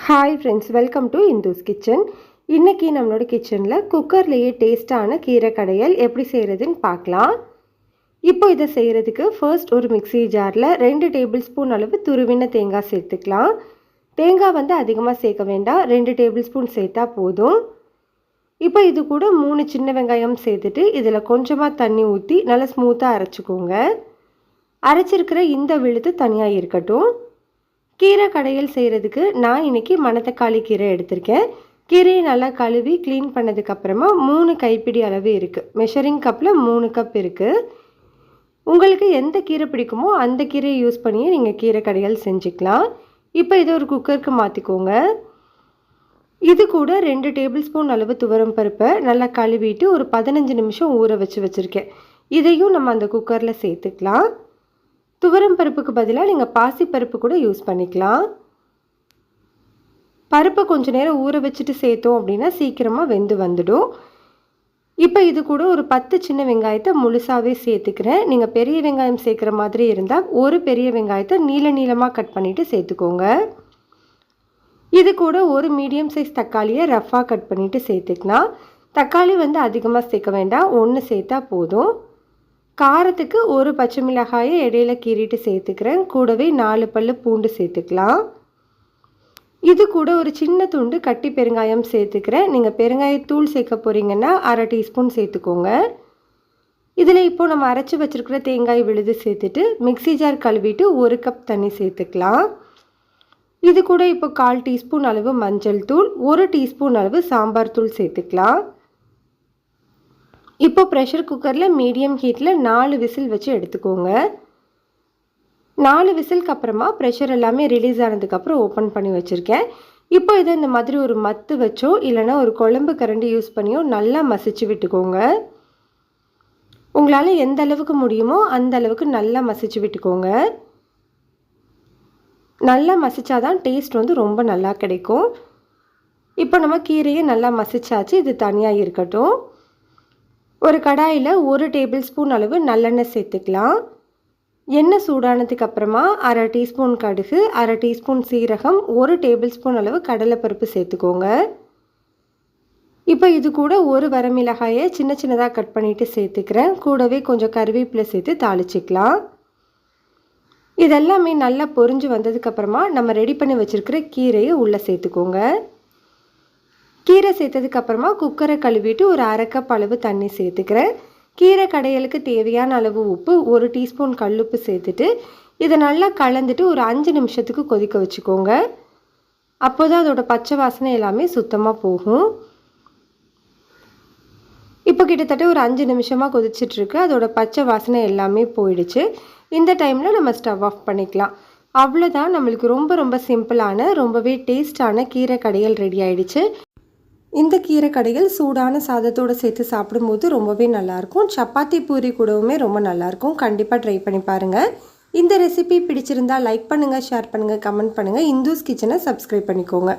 Hi friends, welcome to Indhu's kitchen. இன்றைக்கி நம்மளோட கிச்சனில் குக்கர்லேயே டேஸ்ட்டான கீரை கடையல் எப்படி செய்கிறதுன்னு பார்க்கலாம். இப்போ இதை செய்கிறதுக்கு ஃபர்ஸ்ட் ஒரு மிக்ஸி ஜாரில் 2 டேபிள் ஸ்பூன் அளவு துருவின தேங்காய் சேர்த்துக்கலாம். தேங்காய் அதிகமாக சேர்க்க வேண்டாம், 2 டேபிள் ஸ்பூன் சேர்த்தா போதும். இப்போ இது கூட 3 சின்ன வெங்காயம் சேர்த்துட்டு இதில் கொஞ்சமாக தண்ணி ஊற்றி நல்லா ஸ்மூத்தாக அரைச்சிக்கோங்க. அரைச்சிருக்கிற இந்த விழுது தனியாக இருக்கட்டும். கீரை கடையல் செய்கிறதுக்கு நான் இன்றைக்கி மணத்தக்காளி கீரை எடுத்திருக்கேன். கீரையை நல்லா கழுவி க்ளீன் பண்ணதுக்கப்புறமா 3 கைப்பிடி அளவு இருக்குது. மெஷரிங் கப்பில் 3 கப் இருக்குது. உங்களுக்கு எந்த கீரை பிடிக்குமோ அந்த கீரையை யூஸ் பண்ணியே நீங்கள் கீரை கடையல் செஞ்சுக்கலாம். இப்போ இதை ஒரு குக்கருக்கு மாற்றிக்கோங்க. இது கூட 2 டேபிள் ஸ்பூன் அளவு துவரம் பருப்பை நல்லா கழுவிட்டு ஒரு 15 நிமிஷம் ஊற வச்சுருக்கேன். இதையும் நம்ம அந்த குக்கரில் சேர்த்துக்கலாம். துவரம் பருப்புக்கு பதிலாக நீங்கள் பாசிப்பருப்பு கூட யூஸ் பண்ணிக்கலாம். பருப்பை கொஞ்சம் நேரம் ஊற வச்சுட்டு சேர்த்தோம் அப்படின்னா சீக்கிரமாக வெந்து வந்துடும். இப்போ இது கூட ஒரு 10 சின்ன வெங்காயத்தை முழுசாகவே சேர்த்துக்கிறேன். நீங்கள் பெரிய வெங்காயம் சேர்க்குற மாதிரி இருந்தால் ஒரு பெரிய வெங்காயத்தை நீளமாக கட் பண்ணிவிட்டு சேர்த்துக்கோங்க. இது கூட ஒரு மீடியம் சைஸ் தக்காளியை ரஃப்பாக கட் பண்ணிவிட்டு சேர்த்துக்கலாம். தக்காளி அதிகமாக சேர்க்க வேண்டாம், 1 சேர்த்தா போதும். காரத்துக்கு ஒரு பச்சை மிளகாயை இடையில கீறிட்டு சேர்த்துக்கிறேன். கூடவே 4 பல்லு பூண்டு சேர்த்துக்கலாம். இது கூட ஒரு சின்ன துண்டு கட்டி பெருங்காயம் சேர்த்துக்கிறேன். நீங்கள் பெருங்காயத்தூள் சேர்க்க போகிறீங்கன்னா 1/2 டீஸ்பூன் சேர்த்துக்கோங்க. இதில் இப்போது நம்ம அரைச்சி வச்சுருக்கிற தேங்காய் விழுது சேர்த்துட்டு மிக்ஸி ஜார் கழுவிட்டு 1 கப் தண்ணி சேர்த்துக்கலாம். இது கூட இப்போ 1/4 டீஸ்பூன் அளவு மஞ்சள் தூள், 1 டீஸ்பூன் அளவு சாம்பார் தூள் சேர்த்துக்கலாம். இப்போ ப்ரெஷர் குக்கரில் மீடியம் ஹீட்டில் 4 விசில் வச்சு எடுத்துக்கோங்க. 4 விசிலுக்கு அப்புறமா ப்ரெஷர் எல்லாமே ரிலீஸ் ஆனதுக்கப்புறம் ஓப்பன் பண்ணி வச்சுருக்கேன். இப்போ இதை இந்த மாதிரி ஒரு மத்து வச்சோ இல்லைனா ஒரு குழம்பு கரண்டி யூஸ் பண்ணியோ நல்லா மசிச்சு விட்டுக்கோங்க. உங்களால் எந்த அளவுக்கு முடியுமோ அந்த அளவுக்கு நல்லா மசிச்சு விட்டுக்கோங்க. நல்லா மசிச்சாதான் டேஸ்ட் ரொம்ப நல்லா கிடைக்கும். இப்போ நம்ம கீரையை நல்லா மசிச்சாச்சு, இது தனியாக இருக்கட்டும். ஒரு கடாயில் 1 டேபிள் ஸ்பூன் அளவு நல்லெண்ணெய் சேர்த்துக்கலாம். எண்ணெய் சூடானதுக்கு அப்புறமா 1/2 டீஸ்பூன் கடுகு, 1/2 டீஸ்பூன் சீரகம், 1 டேபிள் ஸ்பூன் அளவு கடலைப்பருப்பு சேர்த்துக்கோங்க. இப்போ இது கூட ஒரு வரமிளகாயை சின்னதாக கட் பண்ணிவிட்டு சேர்த்துக்கிறேன். கூடவே கொஞ்சம் கருவேப்பிலை சேர்த்து தாளிச்சிக்கலாம். இதெல்லாமே நல்லா பொரிஞ்சு வந்ததுக்கப்புறமா நம்ம ரெடி பண்ணி வச்சுருக்கிற கீரையை உள்ளே சேர்த்துக்கோங்க. கீரை சேர்த்ததுக்கப்புறமா குக்கரை கழுவிட்டு ஒரு 1/2 கப் அளவு தண்ணி சேர்த்துக்கிறேன். கீரை கடையலுக்கு தேவையான அளவு உப்பு, 1 டீஸ்பூன் கல்லுப்பு சேர்த்துட்டு இதை நல்லா கலந்துட்டு ஒரு 5 நிமிஷத்துக்கு கொதிக்க வச்சுக்கோங்க. அப்போ தான் அதோட பச்சை வாசனை எல்லாமே சுத்தமாக போகும். இப்போ கிட்டத்தட்ட ஒரு 5 நிமிஷமாக கொதிச்சிட்ருக்கு. அதோட பச்சை வாசனை எல்லாமே போயிடுச்சு. இந்த டைமில் நம்ம ஸ்டவ் ஆஃப் பண்ணிக்கலாம். அவ்வளோதான், நம்மளுக்கு ரொம்ப சிம்பிளான ரொம்பவே டேஸ்டான கீரை கடையல் ரெடி ஆயிடுச்சு. இந்த கீரை கடையல் சூடான சாதத்தோடு சேர்த்து சாப்பிடும்போது ரொம்பவே நல்லாயிருக்கும். சப்பாத்தி பூரி கூடவுமே ரொம்ப நல்லாயிருக்கும். கண்டிப்பாக ட்ரை பண்ணி பாருங்கள். இந்த ரெசிபி பிடிச்சிருந்தால் லைக் பண்ணுங்கள், ஷேர் பண்ணுங்கள், கமெண்ட் பண்ணுங்கள். இந்துஸ் கிச்சனை சப்ஸ்கிரைப் பண்ணிக்கோங்க.